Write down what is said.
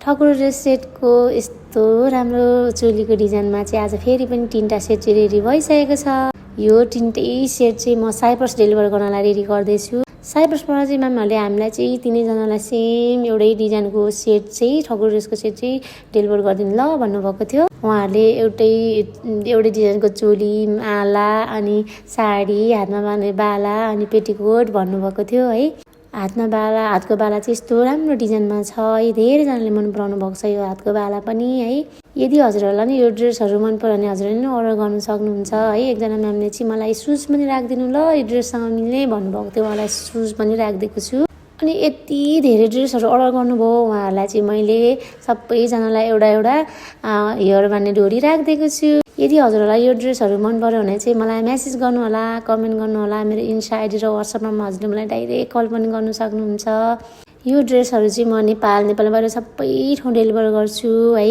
ठकुर dress सेटको यस्तो राम्रो चोलीको डिजाइनमा चाहिँ आज फेरि पनि 3टा सेट चाहिँ रेडी भइसकेको छ। यो 3टै सेट चाहिँ म साइप्रस डेलिभर गर्नलाई रेडी गर्दैछु। साइप्रसबाट चाहिँ म्यामहरूले हामीलाई चाहिँ तिनैजनालाई सेम एउटै डिजाइनको सेट चाहिँ ठकुर ड्रेसको सेट चाहिँ डेलिभर गरिदिनु ल भन्नुभएको थियो। उहाँहरूले एउटै डिजाइनको चोली, माला अनि साडी, हातमा बाँध्ने बाला अनि पेटिकोट भन्नुभएको थियो है। हातको बाला चाहिँ यस्तो राम्रो डिजाइनमा छ है। धेरैजनाले मन पराउनु भएको छ यो हातको बाला पनि है। यदि हजुरहरूलाई नि यो ड्रेसहरू मन पर्यो भने हजुरले नि अर्डर गर्नु सक्नुहुन्छ है। एकजना म्यामले चाहिँ मलाई सुज पनि राखिदिनु ल यो ड्रेससँग मिल्ने भन्नुभएको थियो। उहाँलाई सुज पनि राखिदिएको छु। अनि यति धेरै ड्रेसहरू अर्डर गर्नुभयो उहाँहरूलाई चाहिँ मैले सबैजनालाई एउटा हेयर बान्ने डोरी राखिदिएको छु। यदि हजुरहरूलाई यो ड्रेसहरू मन पर्यो भने चाहिँ मलाई मेसेज गर्नुहोला, कमेन्ट गर्नुहोला। मेरो इन्स्टा आइडी र व्हाट्सएपमा हजुरले मलाई डाइरेक्ट कल पनि गर्नु सक्नुहुन्छ। यो ड्रेसहरू चाहिँ म नेपालबाट सबै ठाउँ डेलिभर गर्छु है।